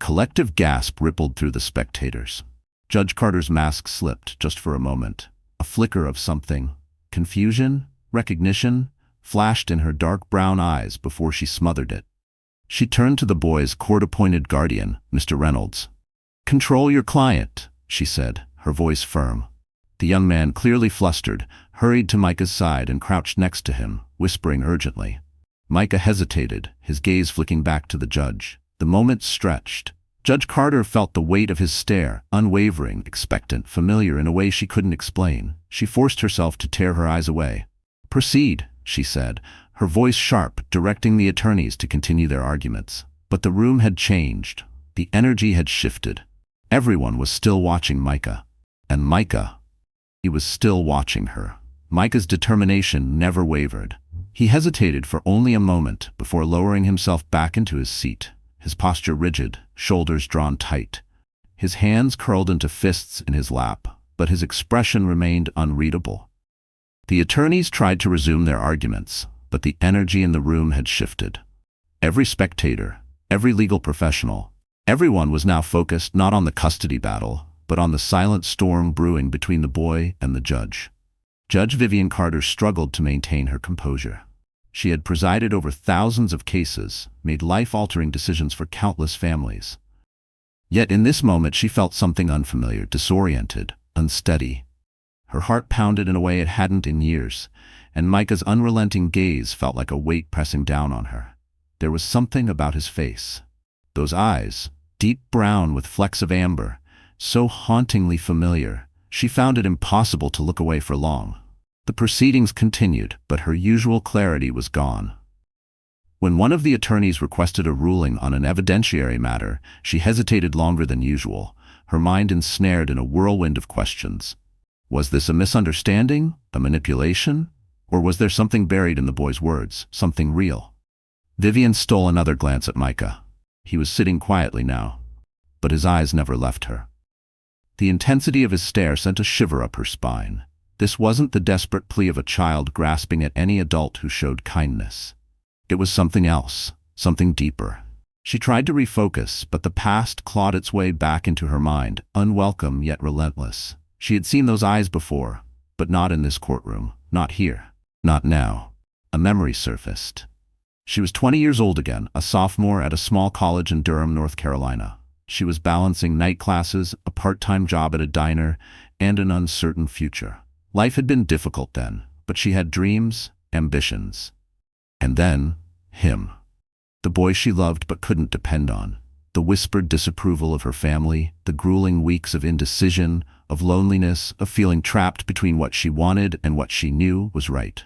collective gasp rippled through the spectators. Judge Carter's mask slipped just for a moment. A flicker of something, confusion, recognition, flashed in her dark brown eyes before she smothered it. She turned to the boy's court-appointed guardian, Mr. Reynolds. "Control your client," she said, her voice firm. The young man, clearly flustered, hurried to Micah's side and crouched next to him, whispering urgently. Micah hesitated, his gaze flicking back to the judge. The moment stretched. Judge Carter felt the weight of his stare, unwavering, expectant, familiar in a way she couldn't explain. She forced herself to tear her eyes away. "Proceed," she said, her voice sharp, directing the attorneys to continue their arguments. But the room had changed. The energy had shifted. Everyone was still watching Micah. And Micah, he was still watching her. Micah's determination never wavered. He hesitated for only a moment before lowering himself back into his seat, his posture rigid, shoulders drawn tight. His hands curled into fists in his lap, but his expression remained unreadable. The attorneys tried to resume their arguments, but the energy in the room had shifted. Every spectator, every legal professional, everyone was now focused not on the custody battle, but on the silent storm brewing between the boy and the judge. Judge Vivian Carter struggled to maintain her composure. She had presided over thousands of cases, made life-altering decisions for countless families. Yet in this moment she felt something unfamiliar, disoriented, unsteady. Her heart pounded in a way it hadn't in years, and Micah's unrelenting gaze felt like a weight pressing down on her. There was something about his face. Those eyes, deep brown with flecks of amber, so hauntingly familiar, she found it impossible to look away for long. The proceedings continued, but her usual clarity was gone. When one of the attorneys requested a ruling on an evidentiary matter, she hesitated longer than usual, her mind ensnared in a whirlwind of questions. Was this a misunderstanding, a manipulation, or was there something buried in the boy's words, something real? Vivian stole another glance at Micah. He was sitting quietly now, but his eyes never left her. The intensity of his stare sent a shiver up her spine. This wasn't the desperate plea of a child grasping at any adult who showed kindness. It was something else, something deeper. She tried to refocus, but the past clawed its way back into her mind, unwelcome yet relentless. She had seen those eyes before, but not in this courtroom, not here, not now. A memory surfaced. She was 20 years old again, a sophomore at a small college in Durham, North Carolina. She was balancing night classes, a part-time job at a diner, and an uncertain future. Life had been difficult then, but she had dreams, ambitions. And then, him. The boy she loved but couldn't depend on. The whispered disapproval of her family, the grueling weeks of indecision, of loneliness, of feeling trapped between what she wanted and what she knew was right.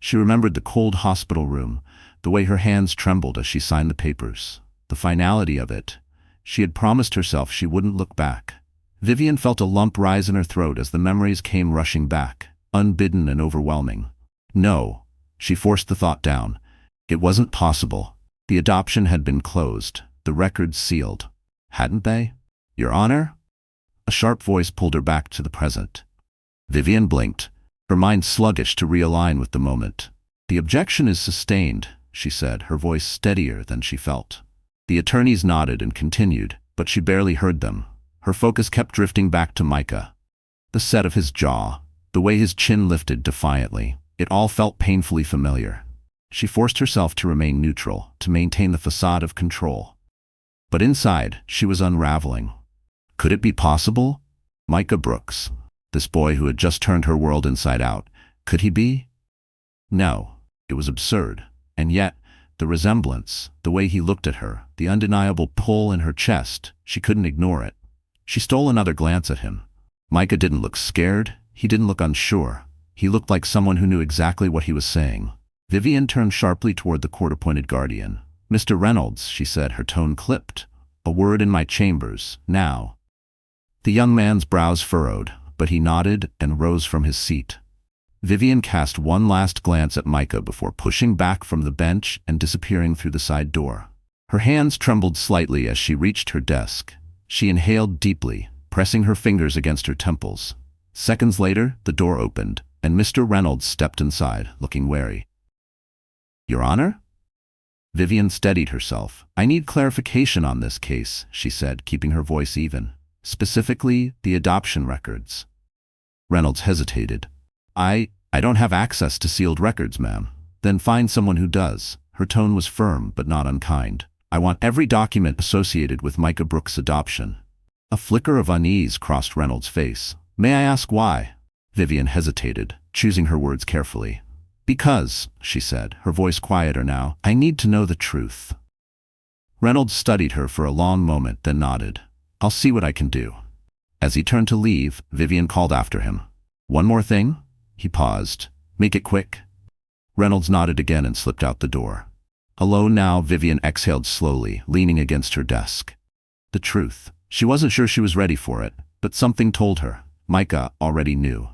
She remembered the cold hospital room, the way her hands trembled as she signed the papers, the finality of it. She had promised herself she wouldn't look back. Vivian felt a lump rise in her throat as the memories came rushing back, unbidden and overwhelming. No, she forced the thought down. It wasn't possible. The adoption had been closed, the records sealed. Hadn't they? Your Honor? A sharp voice pulled her back to the present. Vivian blinked, her mind sluggish to realign with the moment. The objection is sustained, she said, her voice steadier than she felt. The attorneys nodded and continued, but she barely heard them. Her focus kept drifting back to Micah. The set of his jaw, the way his chin lifted defiantly, it all felt painfully familiar. She forced herself to remain neutral, to maintain the facade of control. But inside, she was unraveling. Could it be possible? Micah Brooks, this boy who had just turned her world inside out, could he be? No, it was absurd. And yet, the resemblance, the way he looked at her, the undeniable pull in her chest, she couldn't ignore it. She stole another glance at him. Micah didn't look scared, he didn't look unsure. He looked like someone who knew exactly what he was saying. Vivian turned sharply toward the court-appointed guardian. "Mr. Reynolds," she said, her tone clipped. "A word in my chambers, now." The young man's brows furrowed, but he nodded and rose from his seat. Vivian cast one last glance at Micah before pushing back from the bench and disappearing through the side door. Her hands trembled slightly as she reached her desk. She inhaled deeply, pressing her fingers against her temples. Seconds later, the door opened, and Mr. Reynolds stepped inside, looking wary. "Your Honor?" Vivian steadied herself. I need clarification on this case, she said, keeping her voice even. Specifically, the adoption records. Reynolds hesitated. I don't have access to sealed records, ma'am. Then find someone who does. Her tone was firm, but not unkind. I want every document associated with Micah Brooks' adoption. A flicker of unease crossed Reynolds' face. May I ask why? Vivian hesitated, choosing her words carefully. Because, she said, her voice quieter now, I need to know the truth. Reynolds studied her for a long moment, then nodded. I'll see what I can do. As he turned to leave, Vivian called after him. One more thing? He paused. Make it quick. Reynolds nodded again and slipped out the door. Alone now, Vivian exhaled slowly, leaning against her desk. The truth. She wasn't sure she was ready for it, but something told her. Micah already knew.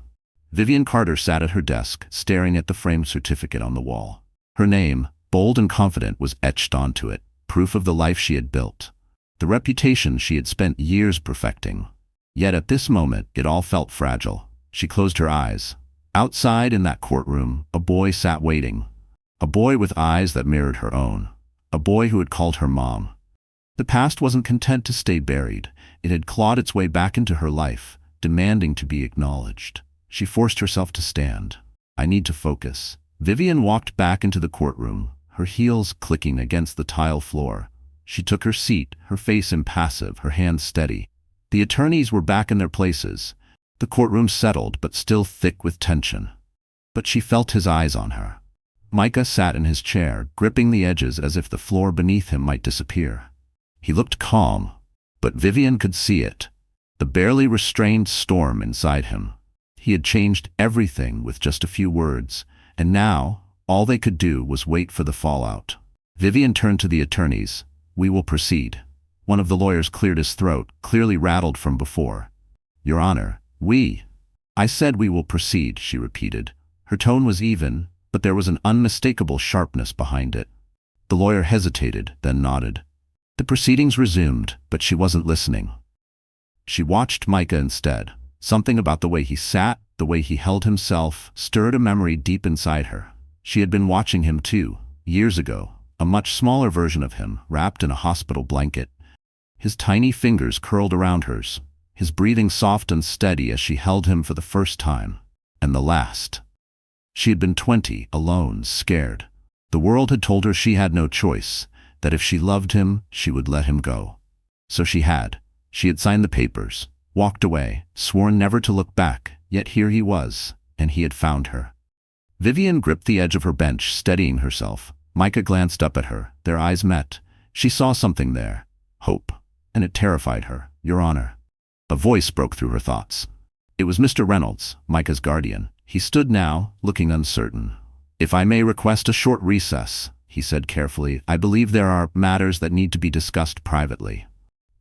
Vivian Carter sat at her desk, staring at the framed certificate on the wall. Her name, bold and confident, was etched onto it, proof of the life she had built, the reputation she had spent years perfecting. Yet at this moment, it all felt fragile. She closed her eyes. Outside in that courtroom, a boy sat waiting. A boy with eyes that mirrored her own. A boy who had called her mom. The past wasn't content to stay buried. It had clawed its way back into her life, demanding to be acknowledged. She forced herself to stand. I need to focus. Vivian walked back into the courtroom, her heels clicking against the tile floor. She took her seat, her face impassive, her hands steady. The attorneys were back in their places. The courtroom settled, but still thick with tension. But she felt his eyes on her. Micah sat in his chair, gripping the edges as if the floor beneath him might disappear. He looked calm, but Vivian could see it. The barely restrained storm inside him. He had changed everything with just a few words, and now, all they could do was wait for the fallout. Vivian turned to the attorneys. We will proceed. One of the lawyers cleared his throat, clearly rattled from before. Your Honor, I said we will proceed, she repeated. Her tone was even, but there was an unmistakable sharpness behind it. The lawyer hesitated, then nodded. The proceedings resumed, but she wasn't listening. She watched Micah instead. Something about the way he sat, the way he held himself, stirred a memory deep inside her. She had been watching him too, years ago, a much smaller version of him, wrapped in a hospital blanket. His tiny fingers curled around hers, his breathing soft and steady as she held him for the first time, and the last. She had been 20, alone, scared. The world had told her she had no choice, that if she loved him, she would let him go. So she had. She had signed the papers, walked away, sworn never to look back, yet here he was, and he had found her. Vivian gripped the edge of her bench, steadying herself. Micah glanced up at her. Their eyes met. She saw something there. Hope. And it terrified her. Your Honor. A voice broke through her thoughts. It was Mr. Reynolds, Micah's guardian. He stood now, looking uncertain. If I may request a short recess, he said carefully. I believe there are matters that need to be discussed privately.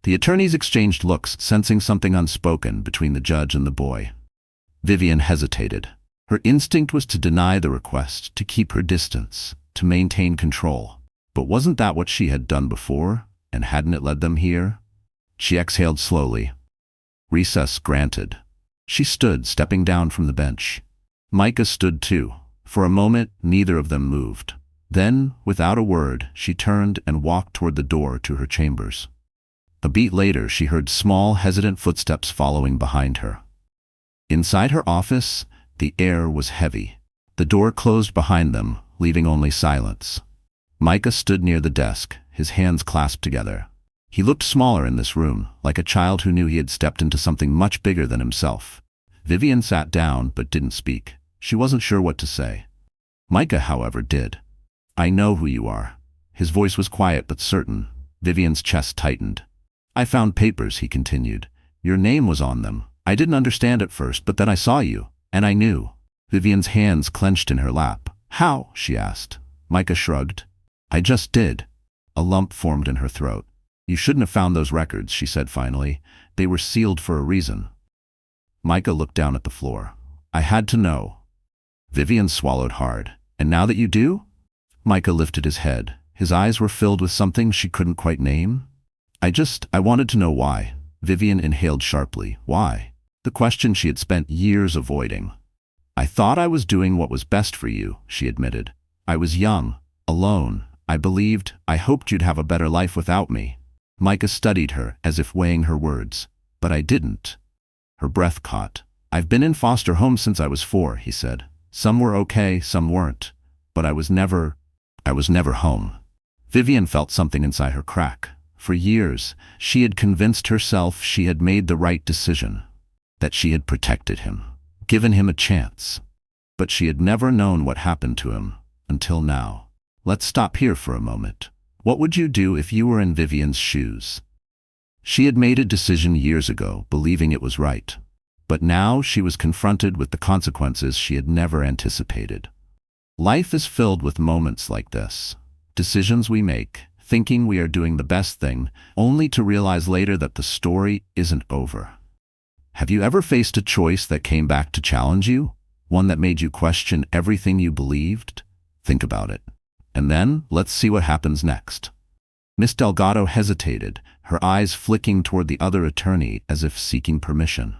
The attorneys exchanged looks, sensing something unspoken between the judge and the boy. Vivian hesitated. Her instinct was to deny the request, to keep her distance, to maintain control. But wasn't that what she had done before, and hadn't it led them here? She exhaled slowly. Recess granted. She stood, stepping down from the bench. Micah stood too. For a moment, neither of them moved. Then, without a word, she turned and walked toward the door to her chambers. A beat later, she heard small, hesitant footsteps following behind her. Inside her office, the air was heavy. The door closed behind them, leaving only silence. Micah stood near the desk, his hands clasped together. He looked smaller in this room, like a child who knew he had stepped into something much bigger than himself. Vivian sat down, but didn't speak. She wasn't sure what to say. Micah, however, did. I know who you are. His voice was quiet but certain. Vivian's chest tightened. I found papers, he continued. Your name was on them. I didn't understand at first, but then I saw you, and I knew. Vivian's hands clenched in her lap. How? She asked. Micah shrugged. I just did. A lump formed in her throat. You shouldn't have found those records, she said finally. They were sealed for a reason. Micah looked down at the floor. I had to know. Vivian swallowed hard. And now that you do? Micah lifted his head. His eyes were filled with something she couldn't quite name. I wanted to know why. Vivian inhaled sharply. Why? The question she had spent years avoiding. I thought I was doing what was best for you, she admitted. I was young, alone. I hoped you'd have a better life without me." Micah studied her, as if weighing her words. "But I didn't." Her breath caught. "I've been in foster homes since I was 4, he said. "Some were okay, some weren't. But I was never home." Vivian felt something inside her crack. For years, she had convinced herself she had made the right decision, that she had protected him, given him a chance. But she had never known what happened to him, until now. Let's stop here for a moment. What would you do if you were in Vivian's shoes? She had made a decision years ago, believing it was right. But now she was confronted with the consequences she had never anticipated. Life is filled with moments like this. Decisions we make, thinking we are doing the best thing, only to realize later that the story isn't over. Have you ever faced a choice that came back to challenge you? One that made you question everything you believed? Think about it. And then, let's see what happens next. Miss Delgado hesitated, her eyes flicking toward the other attorney as if seeking permission.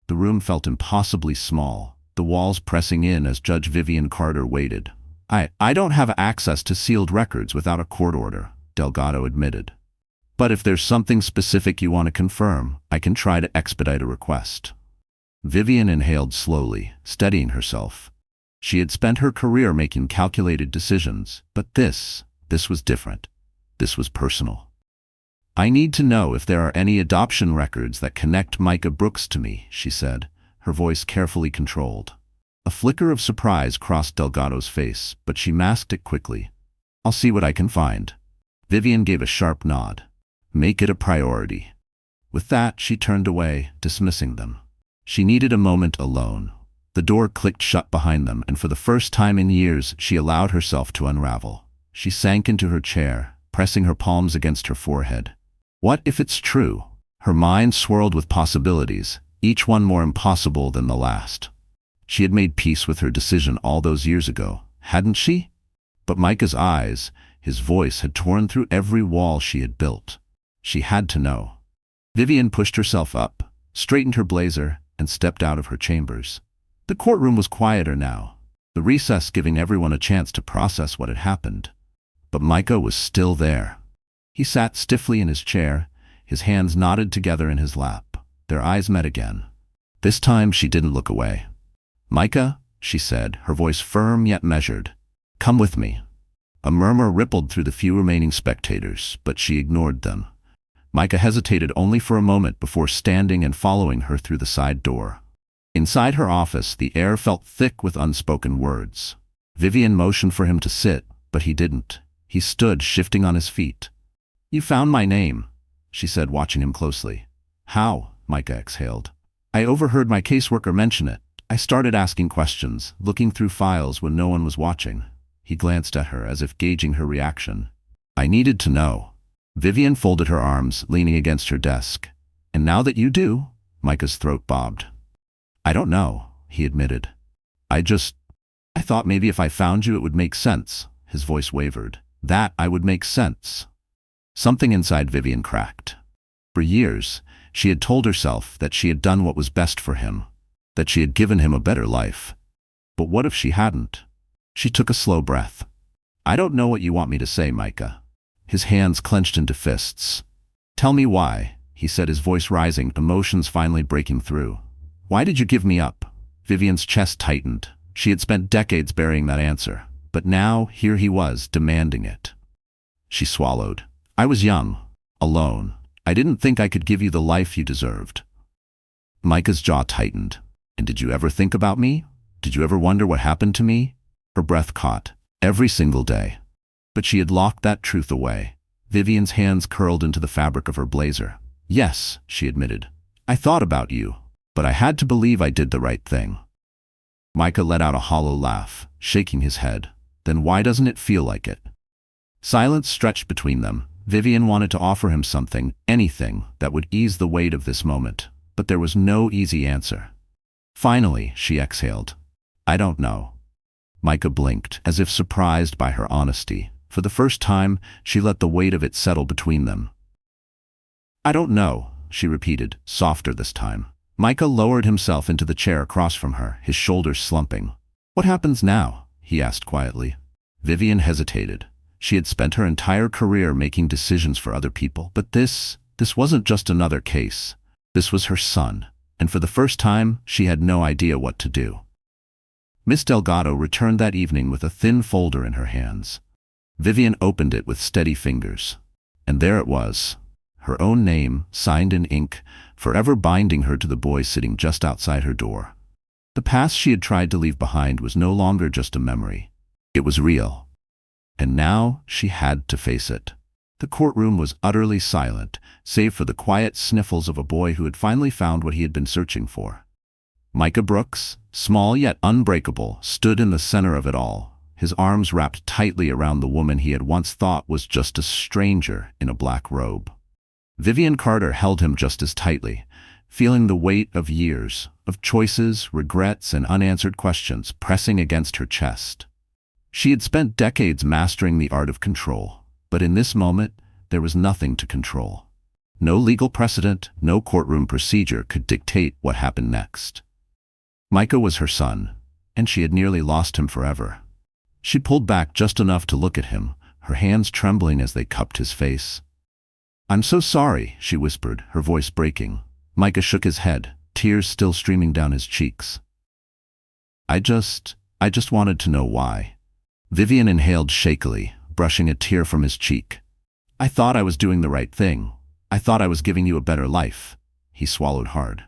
The room felt impossibly small, the walls pressing in as Judge Vivian Carter waited. I don't have access to sealed records without a court order," Delgado admitted. "But if there's something specific you want to confirm, I can try to expedite a request." Vivian inhaled slowly, steadying herself. She had spent her career making calculated decisions, but this was different. This was personal. "I need to know if there are any adoption records that connect Micah Brooks to me," she said, her voice carefully controlled. A flicker of surprise crossed Delgado's face, but she masked it quickly. "I'll see what I can find." Vivian gave a sharp nod. "Make it a priority." With that, she turned away, dismissing them. She needed a moment alone. The door clicked shut behind them, and for the first time in years, she allowed herself to unravel. She sank into her chair, pressing her palms against her forehead. What if it's true? Her mind swirled with possibilities, each one more impossible than the last. She had made peace with her decision all those years ago, hadn't she? But Micah's eyes, his voice had torn through every wall she had built. She had to know. Vivian pushed herself up, straightened her blazer, and stepped out of her chambers. The courtroom was quieter now, the recess giving everyone a chance to process what had happened. But Micah was still there. He sat stiffly in his chair, his hands knotted together in his lap. Their eyes met again. This time she didn't look away. "Micah," she said, her voice firm yet measured. "Come with me." A murmur rippled through the few remaining spectators, but she ignored them. Micah hesitated only for a moment before standing and following her through the side door. Inside her office, the air felt thick with unspoken words. Vivian motioned for him to sit, but he didn't. He stood, shifting on his feet. "You found my name," she said, watching him closely. "How?" Micah exhaled. "I overheard my caseworker mention it. I started asking questions, looking through files when no one was watching." He glanced at her as if gauging her reaction. "I needed to know." Vivian folded her arms, leaning against her desk. "And now that you do?" Micah's throat bobbed. "I don't know," he admitted. I thought maybe if I found you it would make sense." His voice wavered. "That I would make sense." Something inside Vivian cracked. For years, she had told herself that she had done what was best for him, that she had given him a better life. But what if she hadn't? She took a slow breath. "I don't know what you want me to say, Micah." His hands clenched into fists. "Tell me why," he said, his voice rising, emotions finally breaking through. "Why did you give me up?" Vivian's chest tightened. She had spent decades burying that answer, but now here he was, demanding it. She swallowed. "I was young, alone. I didn't think I could give you the life you deserved." Micah's jaw tightened. "And did you ever think about me? Did you ever wonder what happened to me?" Her breath caught. "Every single day." But she had locked that truth away. Vivian's hands curled into the fabric of her blazer. "Yes," she admitted. "I thought about you, but I had to believe I did the right thing." Micah let out a hollow laugh, shaking his head. "Then why doesn't it feel like it?" Silence stretched between them. Vivian wanted to offer him something, anything, that would ease the weight of this moment, but there was no easy answer. Finally, she exhaled. "I don't know." Micah blinked, as if surprised by her honesty. For the first time, she let the weight of it settle between them. "I don't know," she repeated, softer this time. Micah lowered himself into the chair across from her, his shoulders slumping. "What happens now?" he asked quietly. Vivian hesitated. She had spent her entire career making decisions for other people, but this wasn't just another case. This was her son, and for the first time, she had no idea what to do. Miss Delgado returned that evening with a thin folder in her hands. Vivian opened it with steady fingers. And there it was, her own name, signed in ink, forever binding her to the boy sitting just outside her door. The past she had tried to leave behind was no longer just a memory. It was real. And now she had to face it. The courtroom was utterly silent, save for the quiet sniffles of a boy who had finally found what he had been searching for. Micah Brooks, small yet unbreakable, stood in the center of it all, his arms wrapped tightly around the woman he had once thought was just a stranger in a black robe. Vivian Carter held him just as tightly, feeling the weight of years, of choices, regrets, and unanswered questions pressing against her chest. She had spent decades mastering the art of control, but in this moment, there was nothing to control. No legal precedent, no courtroom procedure could dictate what happened next. Micah was her son, and she had nearly lost him forever. She pulled back just enough to look at him, her hands trembling as they cupped his face. "I'm so sorry," she whispered, her voice breaking. Micah shook his head, tears still streaming down his cheeks. I just wanted to know why." Vivian inhaled shakily, brushing a tear from his cheek. "I thought I was doing the right thing. I thought I was giving you a better life." He swallowed hard.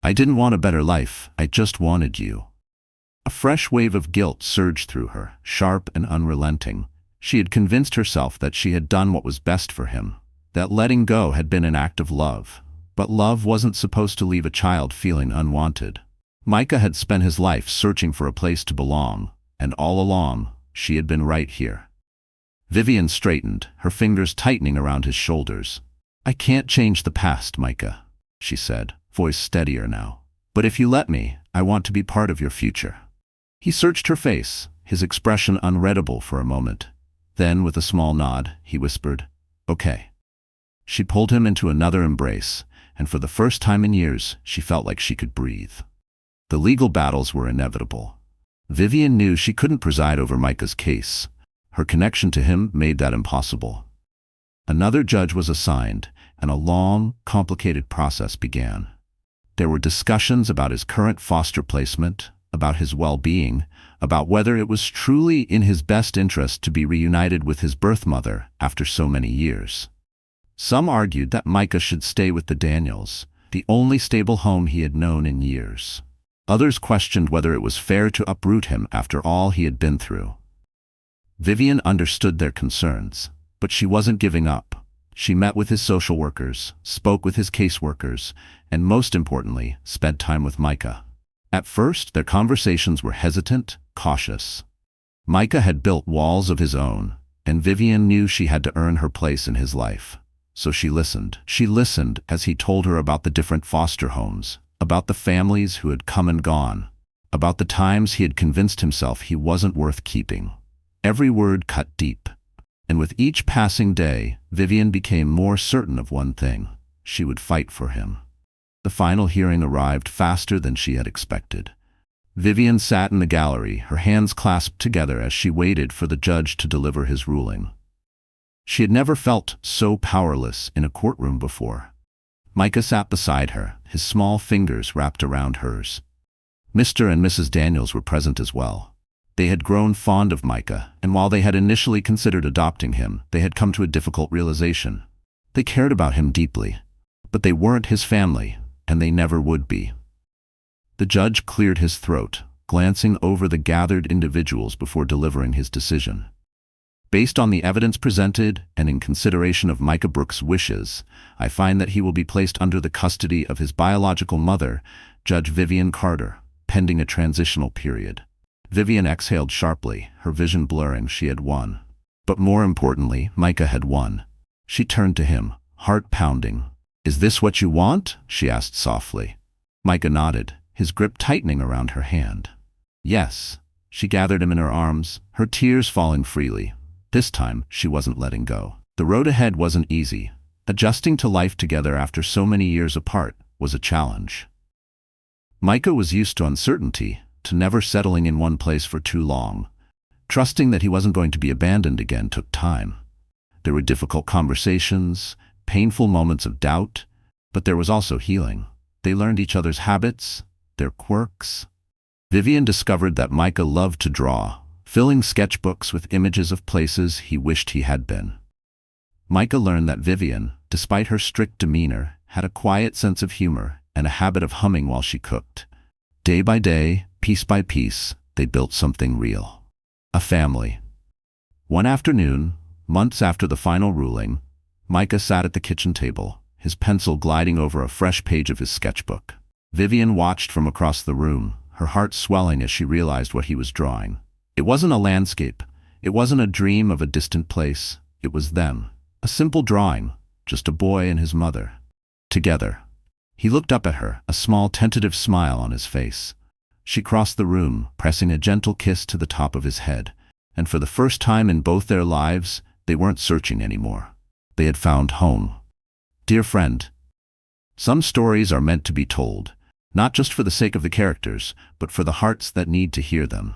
"I didn't want a better life, I just wanted you." A fresh wave of guilt surged through her, sharp and unrelenting. She had convinced herself that she had done what was best for him, that letting go had been an act of love. But love wasn't supposed to leave a child feeling unwanted. Micah had spent his life searching for a place to belong, and all along, she had been right here. Vivian straightened, her fingers tightening around his shoulders. "I can't change the past, Micah," she said, voice steadier now. "But if you let me, I want to be part of your future." He searched her face, his expression unreadable for a moment. Then, with a small nod, he whispered, "Okay." She pulled him into another embrace, and for the first time in years, she felt like she could breathe. The legal battles were inevitable. Vivian knew she couldn't preside over Micah's case. Her connection to him made that impossible. Another judge was assigned, and a long, complicated process began. There were discussions about his current foster placement, about his well-being, about whether it was truly in his best interest to be reunited with his birth mother after so many years. Some argued that Micah should stay with the Daniels, the only stable home he had known in years. Others questioned whether it was fair to uproot him after all he had been through. Vivian understood their concerns, but she wasn't giving up. She met with his social workers, spoke with his caseworkers, and most importantly, spent time with Micah. At first, their conversations were hesitant, cautious. Micah had built walls of his own, and Vivian knew she had to earn her place in his life. So she listened. She listened as he told her about the different foster homes, about the families who had come and gone, about the times he had convinced himself he wasn't worth keeping. Every word cut deep. And with each passing day, Vivian became more certain of one thing: she would fight for him. The final hearing arrived faster than she had expected. Vivian sat in the gallery, her hands clasped together as she waited for the judge to deliver his ruling. She had never felt so powerless in a courtroom before. Micah sat beside her, his small fingers wrapped around hers. Mr. and Mrs. Daniels were present as well. They had grown fond of Micah, and while they had initially considered adopting him, they had come to a difficult realization. They cared about him deeply, but they weren't his family, and they never would be. The judge cleared his throat, glancing over the gathered individuals before delivering his decision. Based on the evidence presented and in consideration of Micah Brooks' wishes, I find that he will be placed under the custody of his biological mother, Judge Vivian Carter, pending a transitional period. Vivian exhaled sharply, her vision blurring. She had won. But more importantly, Micah had won. She turned to him, heart pounding. "Is this what you want?" she asked softly. Micah nodded, his grip tightening around her hand. "Yes." She gathered him in her arms, her tears falling freely. This time, she wasn't letting go. The road ahead wasn't easy. Adjusting to life together after so many years apart was a challenge. Micah was used to uncertainty, to never settling in one place for too long. Trusting that he wasn't going to be abandoned again took time. There were difficult conversations, painful moments of doubt, but there was also healing. They learned each other's habits, their quirks. Vivian discovered that Micah loved to draw, filling sketchbooks with images of places he wished he had been. Micah learned that Vivian, despite her strict demeanor, had a quiet sense of humor and a habit of humming while she cooked. Day by day, piece by piece, they built something real. A family. One afternoon, months after the final ruling, Micah sat at the kitchen table, his pencil gliding over a fresh page of his sketchbook. Vivian watched from across the room, her heart swelling as she realized what he was drawing. It wasn't a landscape. It wasn't a dream of a distant place. It was them. A simple drawing, just a boy and his mother. Together. He looked up at her, a small tentative smile on his face. She crossed the room, pressing a gentle kiss to the top of his head, and for the first time in both their lives, they weren't searching anymore. They had found home. Dear friend, some stories are meant to be told, not just for the sake of the characters, but for the hearts that need to hear them.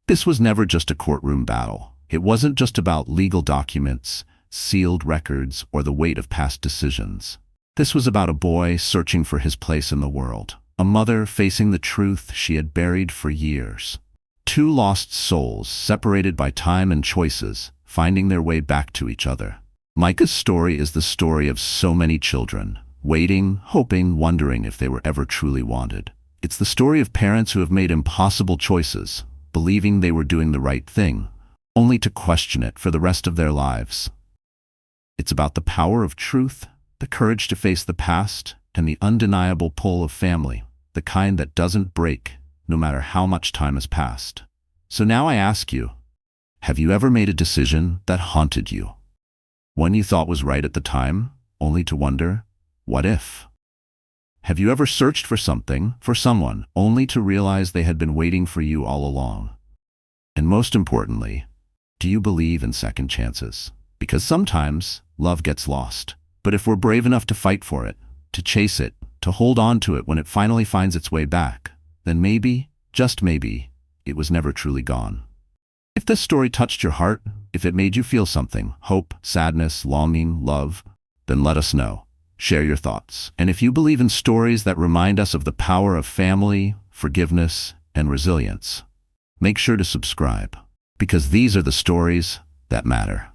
This was never just a courtroom battle. It wasn't just about legal documents, sealed records, or the weight of past decisions. This was about a boy searching for his place in the world. A mother facing the truth she had buried for years. Two lost souls, separated by time and choices, finding their way back to each other. Micah's story is the story of so many children, waiting, hoping, wondering if they were ever truly wanted. It's the story of parents who have made impossible choices, believing they were doing the right thing, only to question it for the rest of their lives. It's about the power of truth, the courage to face the past, and the undeniable pull of family, the kind that doesn't break, no matter how much time has passed. So now I ask you, have you ever made a decision that haunted you? One you thought was right at the time, only to wonder, what if? Have you ever searched for something, for someone, only to realize they had been waiting for you all along? And most importantly, do you believe in second chances? Because sometimes, love gets lost. But if we're brave enough to fight for it, to chase it, to hold on to it when it finally finds its way back, then maybe, just maybe, it was never truly gone. If this story touched your heart, if it made you feel something, hope, sadness, longing, love, then let us know. Share your thoughts. And if you believe in stories that remind us of the power of family, forgiveness, and resilience, make sure to subscribe, because these are the stories that matter.